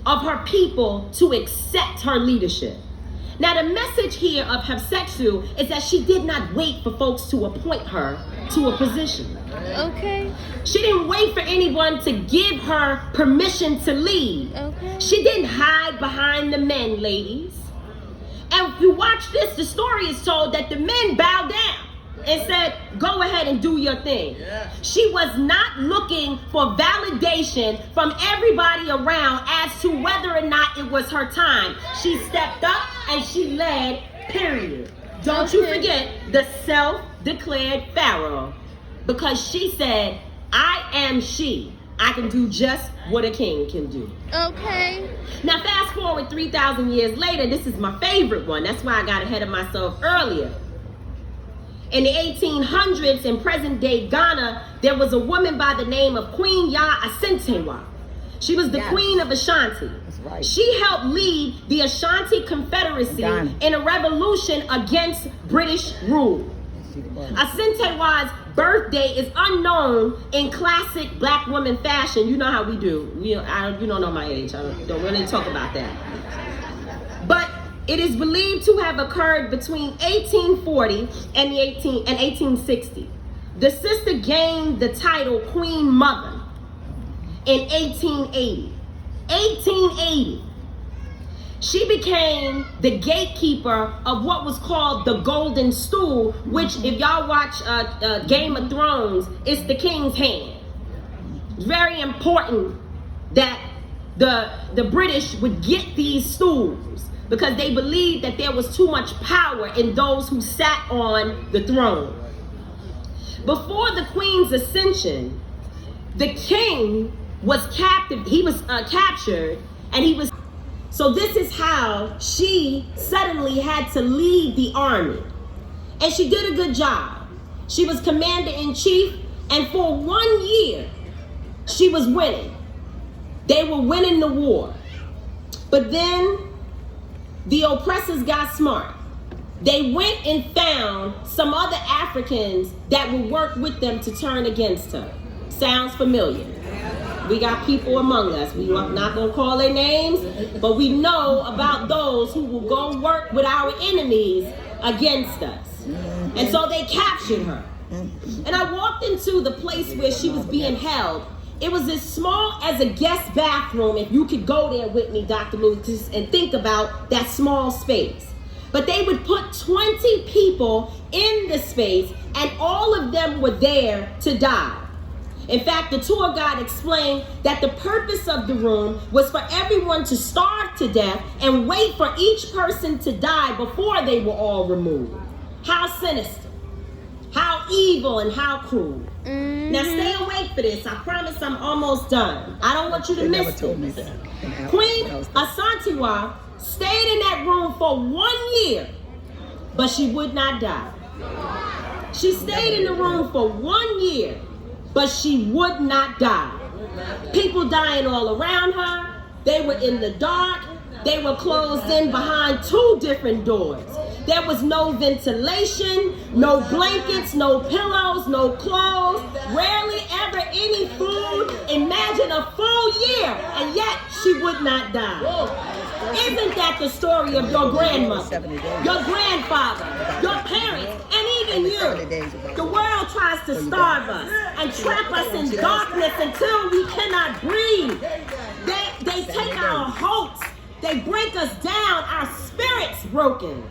of her people to accept her leadership. Now, the message here of Hatshepsut is that she did not wait for folks to appoint her to a position. Okay. She didn't wait for anyone to give her permission to lead. Okay. She didn't hide behind the men, ladies. And if you watch this, the story is told that the men bowed down and said, go ahead and do your thing. Yeah. She was not looking for validation from everybody around as to whether or not it was her time. She stepped up and she led, period. Don't you forget the self-declared Pharaoh, because she said, I am she. I can do just what a king can do. Okay. Now fast forward 3,000 years later, this is my favorite one. That's why I got ahead of myself earlier. In the 1800s, in present-day Ghana, there was a woman by the name of Queen Yaa Asantewaa. She was the queen of Ashanti. That's right. She helped lead the Ashanti Confederacy Ghana. in a revolution against British rule. Asantewa's birthday is unknown in classic black woman fashion. You know how we do. You don't know my age. I don't really talk about that. But it is believed to have occurred between 1840 and 1860. The sister gained the title Queen Mother in 1880. 1880. She became the gatekeeper of what was called the Golden Stool, which, if y'all watch Game of Thrones, it's the king's hand. It's very important that the British would get these stools, because they believed that there was too much power in those who sat on the throne. Before the queen's ascension, the king was captive. He was captured, and he was. So this is how she suddenly had to lead the army, and she did a good job. She was commander-in-chief, and for 1 year, she was winning. They were winning the war, but then the oppressors got smart. They went and found some other Africans that would work with them to turn against her. Sounds familiar? We got people among us. We are not going to call their names, but we know about those who will go work with our enemies against us. And so they captured her. And I walked into the place where she was being held. It was as small as a guest bathroom, if you could go there with me, Dr. Lucas, and think about that small space. But they would put 20 people in the space, and all of them were there to die. In fact, the tour guide explained that the purpose of the room was for everyone to starve to death and wait for each person to die before they were all removed. How sinister, how evil, and how cruel. Now stay awake for this. I promise I'm almost done. I don't want you to miss this. Queen Asantewaa stayed in that room for 1 year, but she would not die. She stayed in the room for 1 year, but she would not die. People dying all around her. They were in the dark. They were closed in behind 2 different doors. There was no ventilation, no blankets, no pillows, no clothes, rarely ever any food. Imagine a full year, and yet she would not die. Isn't that the story of your grandmother, your grandfather, your parents, and even you? The world tries to starve us and trap us in darkness until we cannot breathe. They take our hopes. They break us down. Our spirit's broken.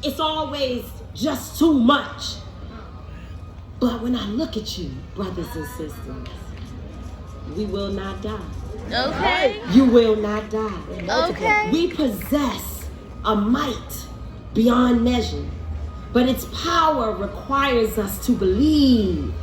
It's always just too much. But when I look at you, brothers and sisters, we will not die. Okay. You will not die. Okay. We possess a might beyond measure, but its power requires us to believe.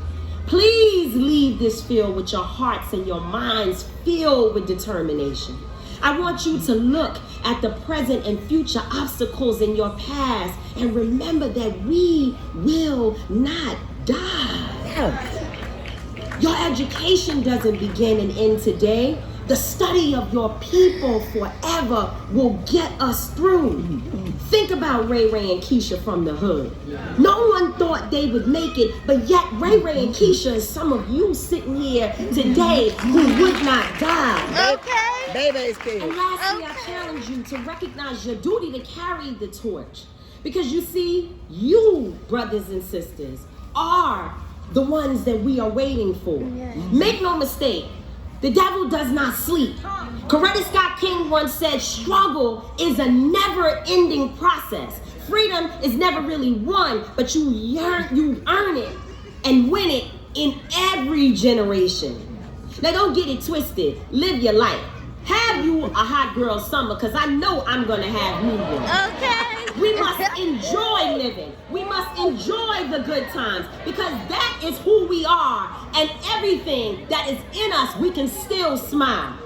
Please leave this field with your hearts and your minds filled with determination. I want you to look at the present and future obstacles in your past and remember that we will not die. Your education doesn't begin and end today. The study of your people forever will get us through. Think about Ray Ray and Keisha from the hood. No one thought they would make it, but yet Ray Ray and Keisha and some of you sitting here today who would not die. Okay. Baby's kid. And lastly, I challenge you to recognize your duty to carry the torch. Because you see, you, brothers and sisters, are the ones that we are waiting for. Yes. Make no mistake, the devil does not sleep. Coretta Scott King once said, struggle is a never-ending process. Freedom is never really won, but you earn it and win it in every generation. Now don't get it twisted. Live your life. Have you a hot girl summer, because I know I'm going to have me one. Okay. We must enjoy living. We must enjoy the good times, because that is who we are, and everything that is in us, we can still smile.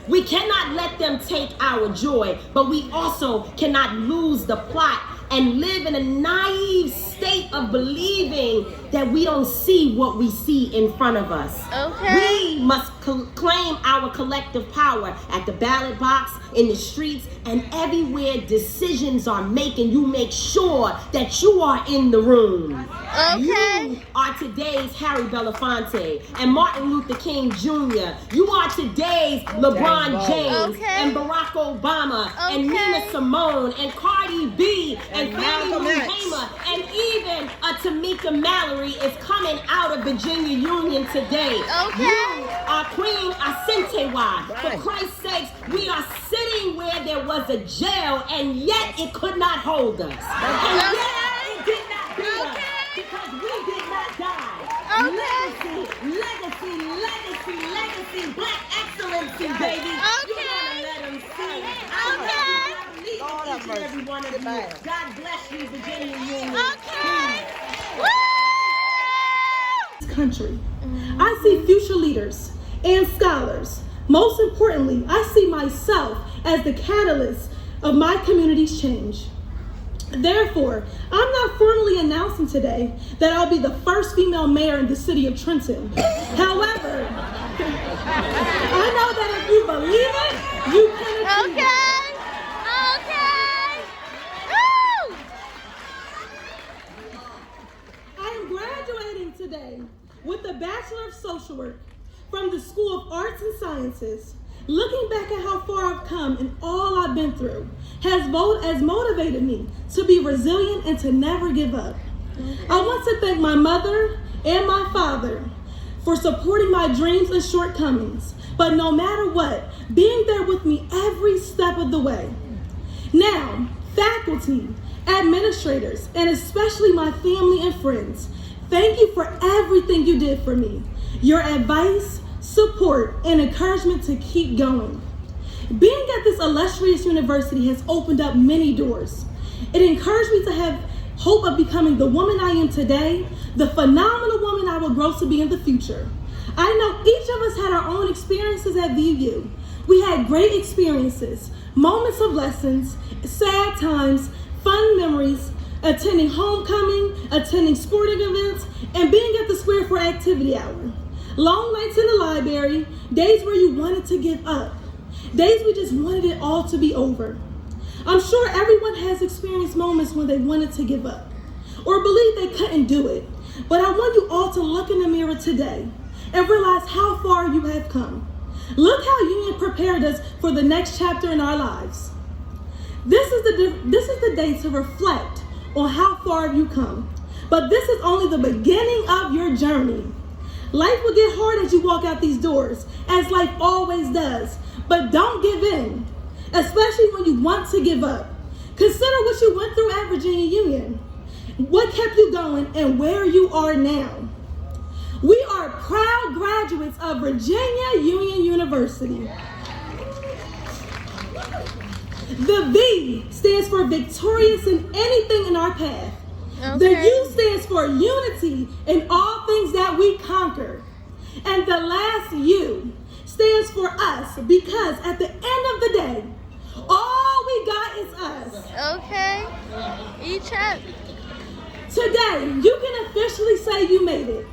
We cannot let them take our joy, but we also cannot lose the plot and live in a naive state of believing that we don't see what we see in front of us. Okay. We must claim our collective power at the ballot box, in the streets, and everywhere decisions are making. You make sure that you are in the room. Okay. You are today's Harry Belafonte and Martin Luther King Jr. You are today's LeBron James Okay. and Barack Obama and Okay. Nina Simone and Cardi B and Fannie Malcolm Lou X. Hamer, and even a Tamika Mallory is coming out of Virginia Union today. Okay. You are Queen Asentewa. Right. For Christ's sakes, we are sitting where there was a jail, and yet it could not hold us. And yet it did not beat us, because we did not die. Okay. Legacy, black excellency, baby. You wanna let them see. I believe in Lord have each and mercy. every one of you. Goodbye. God bless you, Virginia Union. Okay. Country. I see future leaders and scholars. Most importantly, I see myself as the catalyst of my community's change. Therefore, I'm not formally announcing today that I'll be the first female mayor in the city of Trenton. However, I know that if you believe it, you can achieve it. I am graduating today with a Bachelor of Social Work from the School of Arts and Sciences. Looking back at how far I've come and all I've been through has motivated me to be resilient and to never give up. I want to thank my mother and my father for supporting my dreams and shortcomings, but no matter what, being there with me every step of the way. Now, faculty, administrators, and especially my family and friends, thank you for everything you did for me. Your advice, support, and encouragement to keep going. Being at this illustrious university has opened up many doors. It encouraged me to have hope of becoming the woman I am today, the phenomenal woman I will grow to be in the future. I know each of us had our own experiences at VU. We had great experiences, moments of lessons, sad times, fun memories, attending homecoming, attending sporting events, and being at the square for activity hour. Long nights in the library, days where you wanted to give up, days we just wanted it all to be over. I'm sure everyone has experienced moments when they wanted to give up or believed they couldn't do it. But I want you all to look in the mirror today and realize how far you have come. Look how Union prepared us for the next chapter in our lives. This is the day to reflect on how far you come. But this is only the beginning of your journey. Life will get hard as you walk out these doors, as life always does. But don't give in, especially when you want to give up. Consider what you went through at Virginia Union, what kept you going, and where you are now. We are proud graduates of Virginia Union University. The V stands for victorious in anything in our path. The U stands for unity in all things that we conquer. And the last U stands for us, because at the end of the day, all we got is us. Okay. Each up. Today, you can officially say you made it.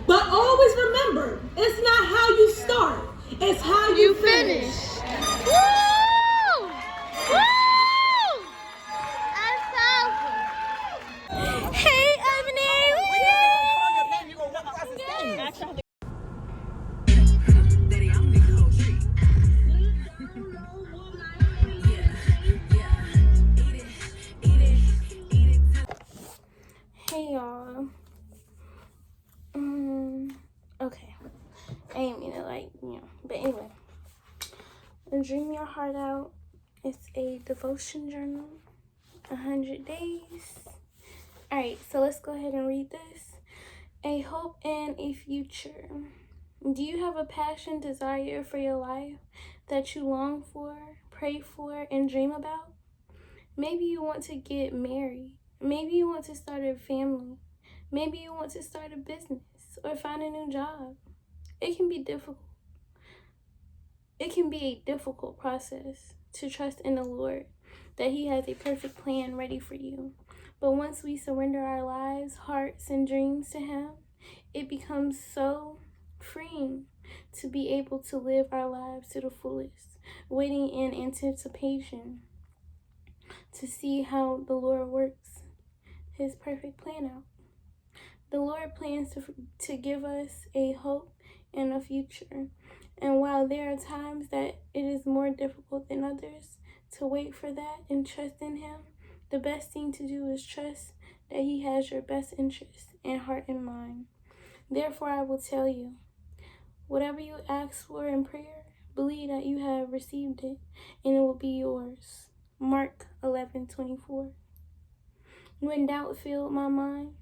But always remember, it's not how you start, it's how you finish. Woo! Woo! That's awesome. Hey, Ebony. You gonna walk across the stage. Hey, y'all. Okay. I ain't mean it but anyway. Dream Your Heart Out. It's a devotion journal. 100 days. Alright, so let's go ahead and read this. A hope and a future. Do you have a passion, desire for your life that you long for, pray for, and dream about? Maybe you want to get married. Maybe you want to start a family. Maybe you want to start a business or find a new job. It can be difficult. It can be a difficult process to trust in the Lord that He has a perfect plan ready for you. But once we surrender our lives, hearts, and dreams to Him, it becomes so freeing to be able to live our lives to the fullest, waiting in anticipation to see how the Lord works His perfect plan out. The Lord plans to give us a hope and a future. And while there are times that it is more difficult than others to wait for that and trust in Him, the best thing to do is trust that He has your best interest and heart in mind. Therefore, I will tell you, whatever you ask for in prayer, believe that you have received it and it will be yours. Mark 11:24. When doubt filled my mind,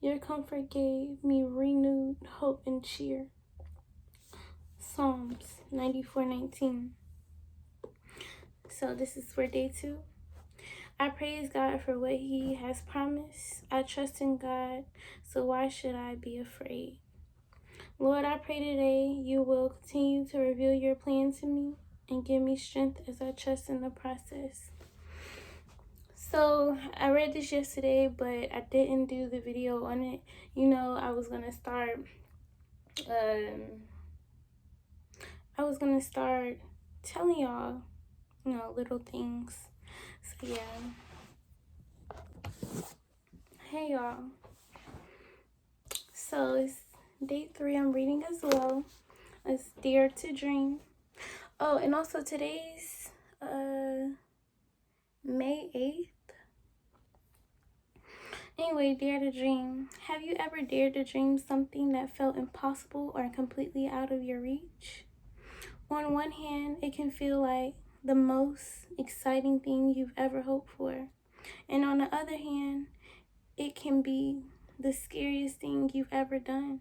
your comfort gave me renewed hope and cheer. Psalms 94:19. So this is for day 2. I praise God for what He has promised. I trust in God, so why should I be afraid? Lord, I pray today you will continue to reveal your plan to me and give me strength as I trust in the process. So I read this yesterday, but I didn't do the video on it. I was gonna start telling y'all, little things. So yeah. Hey y'all. So it's day 3 I'm reading as well. It's Dare to Dream. Oh, and also today's May 8th. Anyway, dare to dream. Have you ever dared to dream something that felt impossible or completely out of your reach? On one hand, it can feel like the most exciting thing you've ever hoped for. And on the other hand, it can be the scariest thing you've ever done.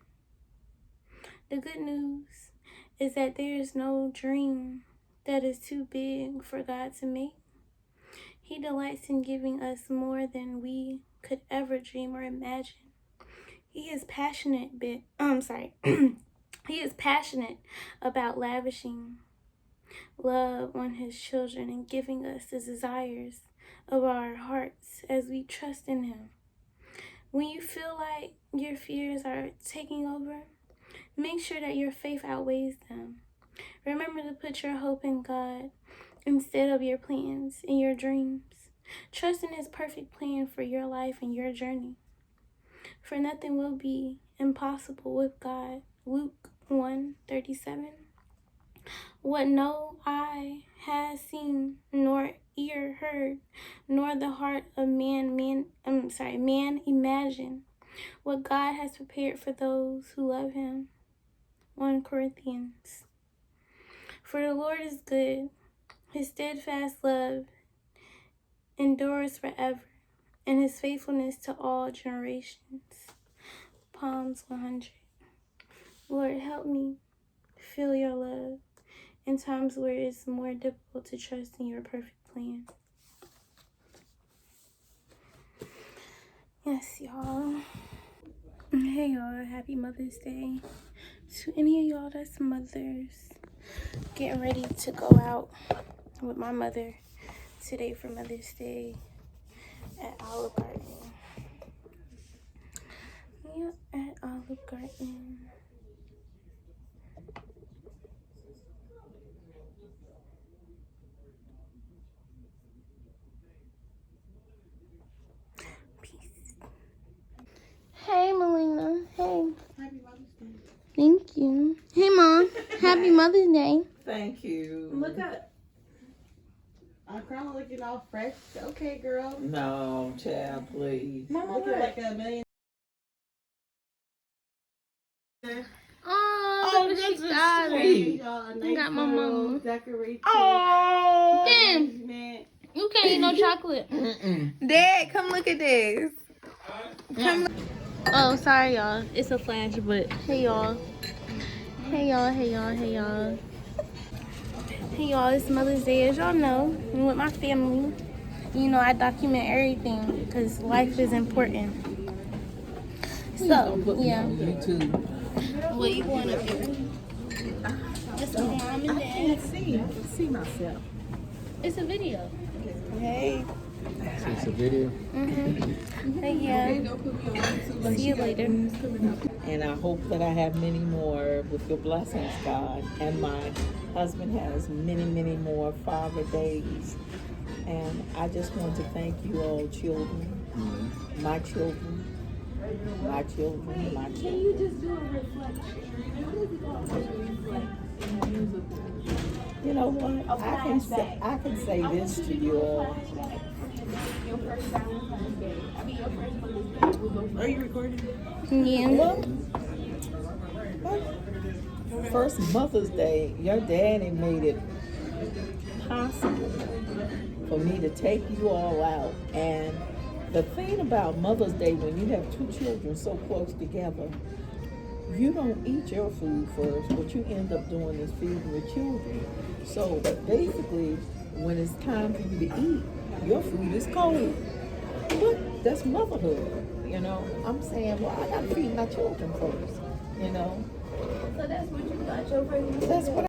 The good news is that there is no dream that is too big for God to make. He delights in giving us more than we could ever dream or imagine. He is passionate He is passionate about lavishing love on His children and giving us the desires of our hearts as we trust in Him. When you feel like your fears are taking over, make sure that your faith outweighs them. Remember to put your hope in God instead of your plans and your dreams. Trust in His perfect plan for your life and your journey. For nothing will be impossible with God. Luke 1:37. What no eye has seen, nor ear heard, nor the heart of man imagined, what God has prepared for those who love Him. 1 Corinthians. For the Lord is good, His steadfast love endures forever, and His faithfulness to all generations. Psalms 100. Lord, help me feel your love in times where it's more difficult to trust in your perfect plan. Yes, y'all. Hey, y'all. Happy Mother's Day to any of y'all that's mothers. Getting ready to go out with my mother today for Mother's Day at Olive Garden. Yeah, at Olive Garden. Peace. Hey, Melina. Hey. Happy Mother's Day. Thank you. Hey, Mom. Happy Mother's Day. Thank you. Look up. I'm kind of looking all fresh. Okay, girl. No, child, please. Mama, Looking look. like a million. Oh, she got it. sweet. Y'all, a I nice got my little mama. decoration. Oh, Damn, arrangement. you can't eat no chocolate. Dad, come look at this. Oh, sorry, y'all. It's a flash, but hey, y'all. Hey, y'all. Hey, y'all. Hey, y'all. Hey, y'all. It's Mother's Day, as y'all know. I'm with my family. You know, I document everything because life is important. So, yeah. YouTube. What you want to do? Just my mom and dad. See myself. It's a video. Hey. It's a video. Hey, yeah. See you later. And I hope that I have many more with your blessings, God. And my husband has many, many more Father days. And I just want to thank you all, children, my children, my children, my children. Can you just do a reflection? You know what? I can say this to you all. Are you recording? Yeah. First Mother's Day, your daddy made it possible for me to take you all out. And the thing about Mother's Day, when you have two children so close together, you don't eat your food first. What you end up doing is feeding your children. So basically, when it's time for you to eat, your food is cold. But that's motherhood, you know. I'm saying, well, I gotta feed my children first, you know. So that's what you got your first. That's what